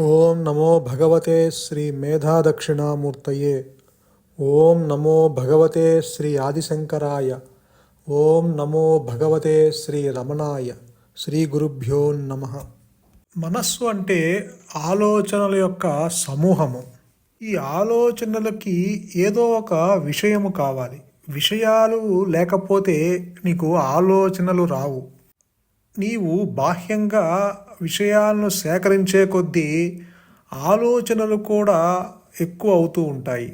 ఓం నమో భగవతే శ్రీ మేధాదక్షిణామూర్తయే. ఓం నమో భగవతే శ్రీ ఆదిశంకరాయ. ఓం నమో భగవతే శ్రీ రమణాయ. శ్రీ గురుభ్యో నమః. మనస్సు అంటే ఆలోచనల యొక్క సమూహము. ఈ ఆలోచనలకి ఏదో ఒక విషయము కావాలి. విషయాలు లేకపోతే నీకు ఆలోచనలు రావు. నీవు బాహ్యంగా విషయాలను సేకరించే కొద్దీ ఆలోచనలు కూడా ఎక్కువ అవుతూ ఉంటాయి.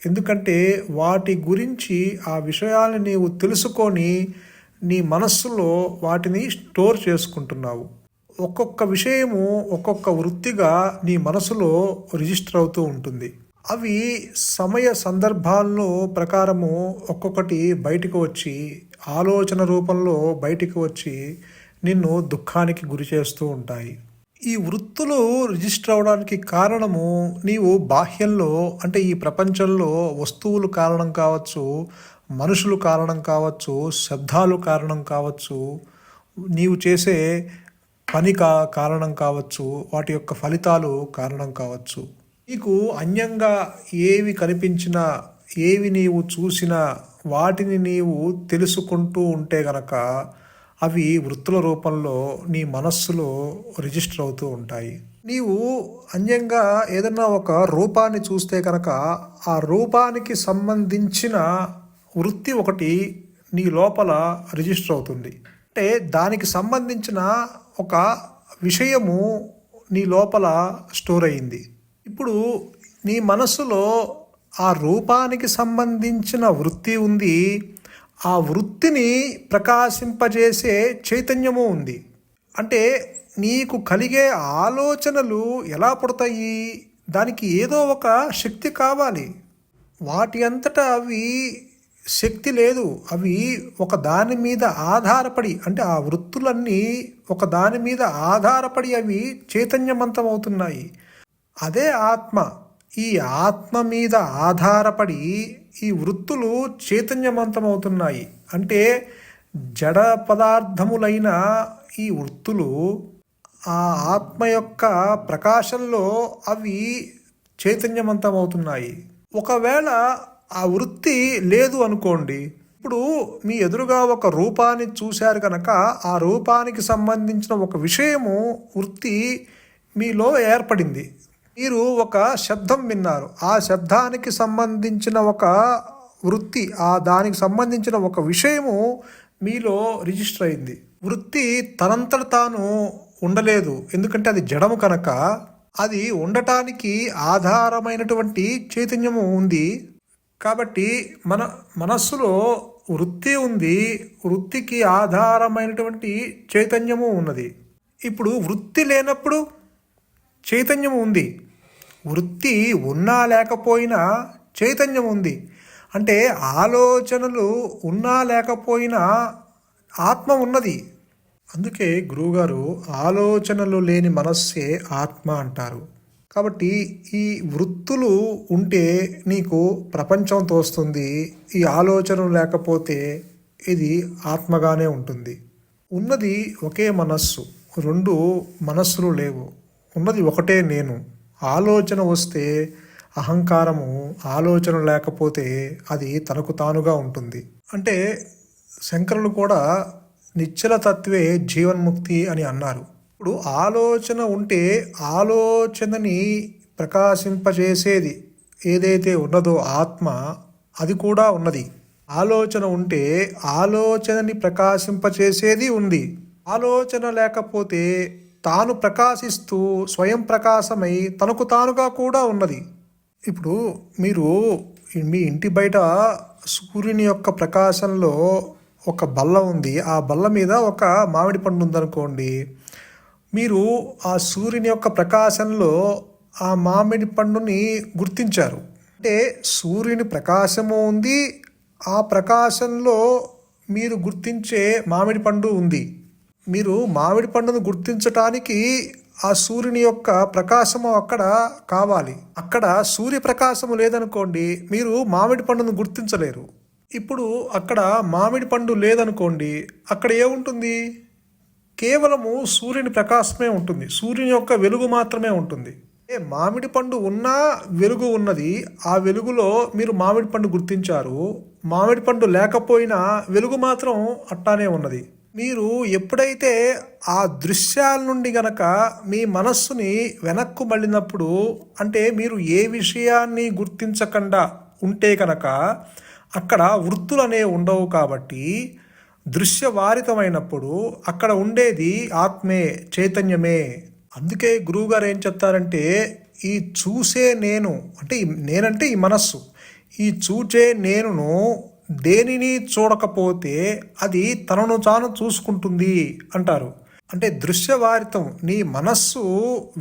ఎందుకంటే వాటి గురించి ఆ విషయాలను నీవు తెలుసుకొని నీ మనస్సులో వాటిని స్టోర్ చేసుకుంటున్నావు. ఒక్కొక్క విషయము ఒక్కొక్క వృత్తిగా నీ మనసులో రిజిస్టర్ అవుతూ ఉంటుంది. అవి సమయ సందర్భాలను ప్రకారము ఒక్కొక్కటి బయటకు వచ్చి ఆలోచన రూపంలో బయటికి వచ్చి నిన్ను దుఃఖానికి గురి చేస్తూ ఉంటాయి. ఈ వృత్తులు రిజిస్టర్ అవడానికి కారణము నీవు బాహ్యంలో అంటే ఈ ప్రపంచంలో వస్తువులు కారణం కావచ్చు, మనుషులు కారణం కావచ్చు, శబ్దాలు కారణం కావచ్చు, నీవు చేసే పని కారణం కావచ్చు, వాటి యొక్క ఫలితాలు కారణం కావచ్చు. నీకు అన్యంగా ఏవి కనిపించినా, ఏవి నీవు చూసినా వాటిని నీవు తెలుసుకుంటూ ఉంటే గనక అవి వృత్తుల రూపంలో నీ మనస్సులో రిజిస్టర్ అవుతూ ఉంటాయి. నీవు అన్యంగా ఏదన్నా ఒక రూపాన్ని చూస్తే కనుక ఆ రూపానికి సంబంధించిన వృత్తి ఒకటి నీ లోపల రిజిస్టర్ అవుతుంది. అంటే దానికి సంబంధించిన ఒక విషయము నీ లోపల స్టోర్ అయ్యింది. ఇప్పుడు నీ మనస్సులో ఆ రూపానికి సంబంధించిన వృత్తి ఉంది. ఆ వృత్తిని ప్రకాశింపజేసే చైతన్యము ఉంది. అంటే నీకు కలిగే ఆలోచనలు ఎలా పుడతాయి? దానికి ఏదో ఒక శక్తి కావాలి. వాటి అంతటా అవి శక్తి లేదు. అవి ఒక దాని మీద ఆధారపడి, అంటే ఆ వృత్తులన్నీ ఒక దాని మీద ఆధారపడి అవి చైతన్యవంతం అవుతున్నాయి. అదే ఆత్మ. ఈ ఆత్మ మీద ఆధారపడి ఈ వృత్తులు చైతన్యవంతమవుతున్నాయి. అంటే జడ పదార్థములైన ఈ వృత్తులు ఆ ఆత్మ యొక్క ప్రకాశంలో అవి చైతన్యవంతమవుతున్నాయి. ఒకవేళ ఆ వృత్తి లేదు అనుకోండి, ఇప్పుడు మీ ఎదురుగా ఒక రూపాన్ని చూశారు కనుక ఆ రూపానికి సంబంధించిన ఒక విషయము వృత్తి మీలో ఏర్పడింది. మీరు ఒక శబ్దం విన్నారు, ఆ శబ్దానికి సంబంధించిన ఒక వృత్తి, దానికి సంబంధించిన ఒక విషయము మీలో రిజిస్టర్ అయింది. వృత్తి తనంతట తాను ఉండలేదు, ఎందుకంటే అది జడము కనుక. అది ఉండటానికి ఆధారమైనటువంటి చైతన్యము ఉంది. కాబట్టి మన మనస్సులో వృత్తి ఉంది, వృత్తికి ఆధారమైనటువంటి చైతన్యము ఉన్నది. ఇప్పుడు వృత్తి లేనప్పుడు చైతన్యం ఉంది. వృత్తి ఉన్నా లేకపోయినా చైతన్యం ఉంది. అంటే ఆలోచనలు ఉన్నా లేకపోయినా ఆత్మ ఉన్నది. అందుకే గురువుగారు ఆలోచనలు లేని మనస్సే ఆత్మ అంటారు. కాబట్టి ఈ వృత్తులు ఉంటే నీకు ప్రపంచం తోస్తుంది. ఈ ఆలోచనలు లేకపోతే ఇది ఆత్మగానే ఉంటుంది. ఉన్నది ఒకే మనస్సు, రెండు మనస్సులు లేవు. ఉన్నది ఒకటే నేను. ఆలోచన వస్తే అహంకారము, ఆలోచన లేకపోతే అది తనకు తానుగా ఉంటుంది. అంటే శంకరులు కూడా నిశ్చల తత్వే జీవన్ముక్తి అని అన్నారు. ఇప్పుడు ఆలోచన ఉంటే ఆలోచనని ప్రకాశింపజేసేది ఏదైతే ఉన్నదో ఆత్మ, అది కూడా ఉన్నది. ఆలోచన ఉంటే ఆలోచనని ప్రకాశింపచేసేది ఉంది. ఆలోచన లేకపోతే తాను ప్రకాశిస్తూ స్వయం ప్రకాశమై తనకు తానుగా కూడా ఉన్నది. ఇప్పుడు మీరు మీ ఇంటి బయట సూర్యుని యొక్క ప్రకాశంలో ఒక బల్ల ఉంది. ఆ బల్ల మీద ఒక మామిడి పండు ఉందనుకోండి. మీరు ఆ సూర్యుని యొక్క ప్రకాశంలో ఆ మామిడి పండుని గుర్తించారు. అంటే సూర్యుని ప్రకాశము ఉంది, ఆ ప్రకాశంలో మీరు గుర్తించే మామిడి పండు ఉంది. మీరు మామిడి పండును గుర్తించటానికి ఆ సూర్యుని యొక్క ప్రకాశము అక్కడ కావాలి. అక్కడ సూర్యప్రకాశము లేదనుకోండి, మీరు మామిడి పండును గుర్తించలేరు. ఇప్పుడు అక్కడ మామిడి పండు లేదనుకోండి, అక్కడ ఏముంటుంది? కేవలము సూర్యుని ప్రకాశమే ఉంటుంది, సూర్యుని యొక్క వెలుగు మాత్రమే ఉంటుంది. మామిడి పండు ఉన్నా వెలుగు ఉన్నది. ఆ వెలుగులో మీరు మామిడి పండు గుర్తించారు. మామిడి పండు లేకపోయినా వెలుగు మాత్రం అట్టానే ఉన్నది. మీరు ఎప్పుడైతే ఆ దృశ్యాల నుండి గనక మీ మనస్సుని వెనక్కు మళ్ళినప్పుడు, అంటే మీరు ఏ విషయాన్ని గుర్తించకుండా ఉంటే కనుక అక్కడ వృత్తులు అనేవి ఉండవు. కాబట్టి దృశ్యవారితమైనప్పుడు అక్కడ ఉండేది ఆత్మే, చైతన్యమే. అందుకే గురువుగారు ఏం చెప్తారంటే, ఈ చూసే నేను అంటే నేనంటే ఈ మనస్సు, ఈ చూచే నేనును దేనిని చూడకపోతే అది తనను తాను చూసుకుంటుంది అంటారు. అంటే దృశ్యవారితం, నీ మనస్సు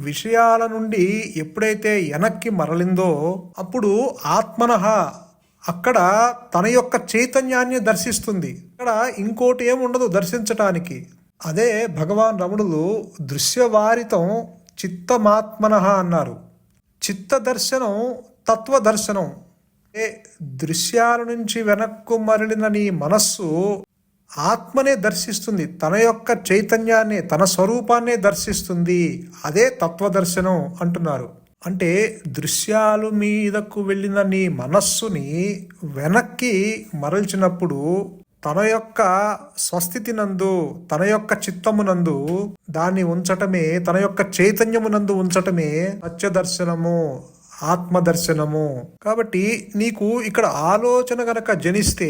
విషయాల నుండి ఎప్పుడైతే వెనక్కి మరలిందో అప్పుడు ఆత్మనః అక్కడ తన యొక్క చైతన్యాన్ని దర్శిస్తుంది. ఇక్కడ ఇంకోటి ఏముండదు దర్శించటానికి. అదే భగవాన్ రమణులు దృశ్యవారితం చిత్తమాత్మనః అన్నారు. చిత్త దర్శనం తత్వదర్శనం. దృశ్యాల నుంచి వెనక్కు మరలిన నీ మనస్సు ఆత్మనే దర్శిస్తుంది, తన యొక్క చైతన్యాన్ని, తన స్వరూపాన్నే దర్శిస్తుంది. అదే తత్వదర్శనం అంటున్నారు. అంటే దృశ్యాలు మీదకు వెళ్ళిన నీ మనస్సుని వెనక్కి మరల్చినప్పుడు తన యొక్క స్వస్థితినందు, తన యొక్క చిత్తమునందు దాన్ని ఉంచటమే, తన యొక్క చైతన్యమునందు ఉంచటమే సత్యదర్శనము, ఆత్మదర్శనము. కాబట్టి నీకు ఇక్కడ ఆలోచన గనక జనిస్తే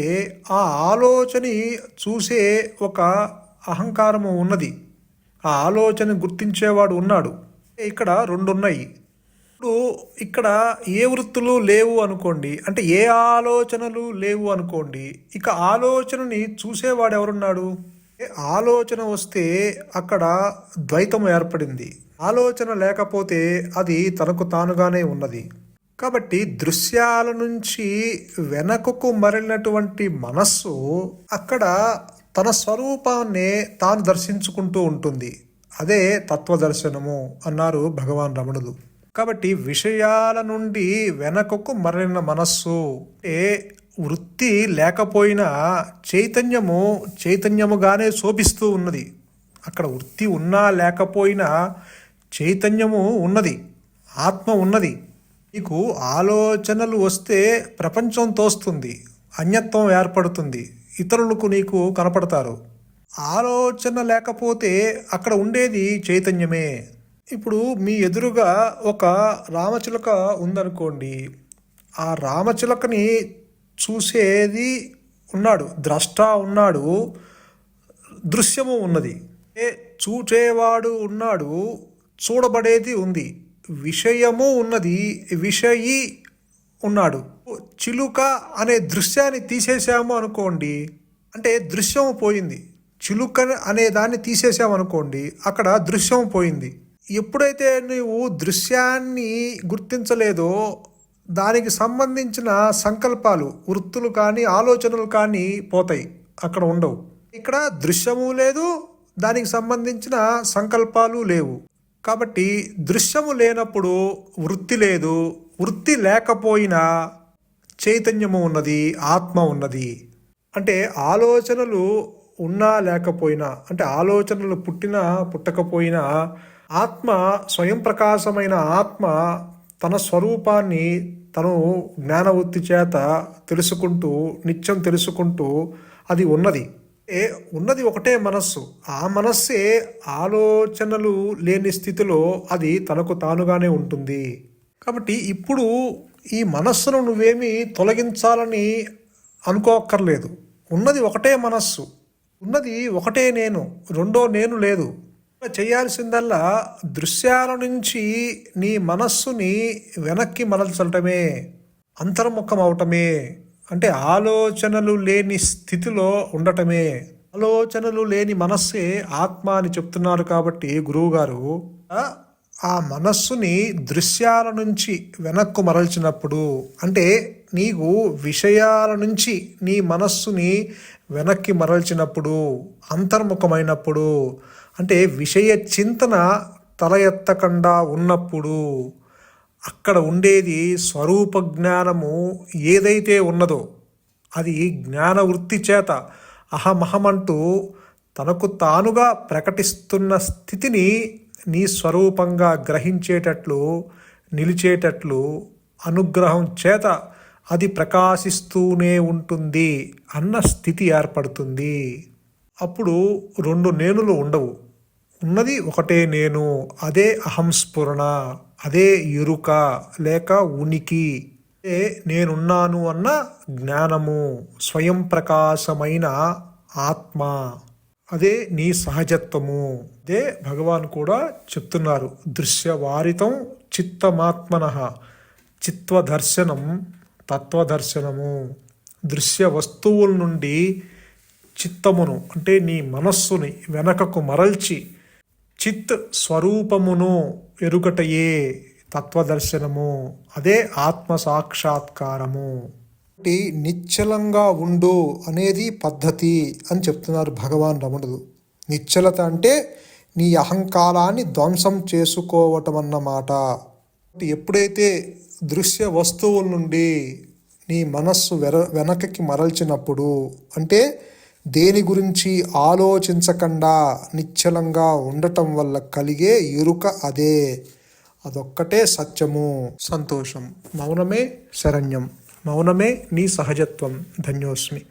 ఆ ఆలోచని చూసే ఒక అహంకారము ఉన్నది, ఆ ఆలోచన గుర్తించేవాడు ఉన్నాడు. ఇక్కడ రెండు ఉన్నాయి. ఇప్పుడు ఇక్కడ ఏ వృత్తులు లేవు అనుకోండి, అంటే ఏ ఆలోచనలు లేవు అనుకోండి, ఇక ఆలోచనని చూసేవాడు ఎవరున్నాడు? ఆలోచన వస్తే అక్కడ ద్వైతం ఏర్పడింది. ఆలోచన లేకపోతే అది తనకు తానుగానే ఉన్నది. కాబట్టి దృశ్యాల నుంచి వెనకకు మరలినటువంటి మనస్సు అక్కడ తన స్వరూపాన్నే తాను దర్శించుకుంటూ ఉంటుంది. అదే తత్వదర్శనము అన్నారు భగవాన్ రమణులు. కాబట్టి విషయాల నుండి వెనకకు మరలిన మనస్సు అంటే వృత్తి లేకపోయినా చైతన్యముగానే శోభిస్తూ ఉన్నది. అక్కడ వృత్తి ఉన్నా లేకపోయినా చైతన్యము ఉన్నది, ఆత్మ ఉన్నది. నీకు ఆలోచనలు వస్తే ప్రపంచం తోస్తుంది, అన్యత్వం ఏర్పడుతుంది, ఇతరులకు నీకు కనపడతారు. ఆలోచన లేకపోతే అక్కడ ఉండేది చైతన్యమే. ఇప్పుడు మీ ఎదురుగా ఒక రామచిలక ఉందనుకోండి, ఆ రామచిలకని చూసేది ఉన్నాడు, ద్రష్ట ఉన్నాడు, దృశ్యము ఉన్నది. చూచేవాడు ఉన్నాడు, చూడబడేది ఉంది, విషయము ఉన్నది, విషయి ఉన్నాడు. చిలుక అనే దృశ్యాన్ని తీసేసాము అనుకోండి, అంటే దృశ్యము పోయింది. చిలుక అనే దాన్ని తీసేసాము అనుకోండి, అక్కడ దృశ్యం పోయింది. ఎప్పుడైతే నువ్వు దృశ్యాన్ని గుర్తించలేదో దానికి సంబంధించిన సంకల్పాలు, వృత్తులు కానీ ఆలోచనలు కానీ పోతాయి, అక్కడ ఉండవు. ఇక్కడ దృశ్యము లేదు, దానికి సంబంధించిన సంకల్పాలు లేవు. కాబట్టి దృశ్యము లేనప్పుడు వృత్తి లేదు, వృత్తి లేకపోయినా చైతన్యము ఉన్నది, ఆత్మ ఉన్నది. అంటే ఆలోచనలు ఉన్నా లేకపోయినా, అంటే ఆలోచనలు పుట్టినా పుట్టకపోయినా ఆత్మ, స్వయం ప్రకాశమైన ఆత్మ తన స్వరూపాన్ని తను జ్ఞానవృత్తి చేత తెలుసుకుంటూ, నిత్యం తెలుసుకుంటూ అది ఉన్నది. ఉన్నది ఒకటే మనస్సు. ఆ మనస్సే ఆలోచనలు లేని స్థితిలో అది తనకు తానుగానే ఉంటుంది. కాబట్టి ఇప్పుడు ఈ మనస్సును నువ్వేమీ తొలగించాలని అనుకోక్కర్లేదు. ఉన్నది ఒకటే మనస్సు, ఉన్నది ఒకటే నేను, రెండో నేను లేదు. చేయాల్సిందల్లా దృశ్యాల నుంచి నీ మనస్సుని వెనక్కి మరల్చటమే, అంతర్ముఖం అవటమే. అంటే ఆలోచనలు లేని స్థితిలో ఉండటమే. ఆలోచనలు లేని మనస్సే ఆత్మ అని చెప్తున్నారు. కాబట్టి గురువుగారు ఆ మనస్సుని దృశ్యాల నుంచి వెనక్కు మరల్చినప్పుడు, అంటే నీకు విషయాల నుంచి నీ మనస్సుని వెనక్కి మరల్చినప్పుడు, అంతర్ముఖమైనప్పుడు, అంటే విషయ చింతన తల ఎత్తకుండా ఉన్నప్పుడు అక్కడ ఉండేది స్వరూప జ్ఞానము ఏదైతే ఉన్నదో అది జ్ఞానవృత్తి చేత అహమహమంటూ తనకు తానుగా ప్రకటిస్తున్న స్థితిని నీ స్వరూపంగా గ్రహించేటట్లు నిలిచేటట్లు అనుగ్రహం చేత అది ప్రకాశిస్తూనే ఉంటుంది అన్న స్థితి ఏర్పడుతుంది. అప్పుడు రెండు నేనులు ఉండవు, ఉన్నది ఒకటే నేను. అదే అహంస్ఫురణ, అదే ఎరుక లేక ఉనికి, అదే నేనున్నాను అన్న జ్ఞానము, స్వయం ప్రకాశమైన ఆత్మ, అదే నీ సహజత్వము. అదే భగవాన్ కూడా చెప్తున్నారు, దృశ్యవారితం చిత్తమాత్మనః చిత్వదర్శనం తత్వదర్శనము. దృశ్య వస్తువుల నుండి చిత్తమును అంటే నీ మనస్సుని వెనకకు మరల్చి చిత్ స్వరూపమును ఎరుగటయే తత్వదర్శనము, అదే ఆత్మ సాక్షాత్కారము. నిశ్చలంగా ఉండు అనేది పద్ధతి అని చెప్తున్నారు భగవాన్ రమణుడు. నిశ్చలత అంటే నీ అహంకారాన్ని ధ్వంసం చేసుకోవటం అన్నమాట. ఎప్పుడైతే దృశ్య వస్తువుల నుండి నీ మనస్సు వెనకకి మరల్చినప్పుడు, అంటే దేని గురించి ఆలోచించకుండా నిశ్చలంగా ఉండటం వల్ల కలిగే ఎరుక అదే. అదొక్కటే సత్యము. సంతోషం. మౌనమే శరణ్యం. మౌనమే నీ సహజత్వం. ధన్యోస్మి.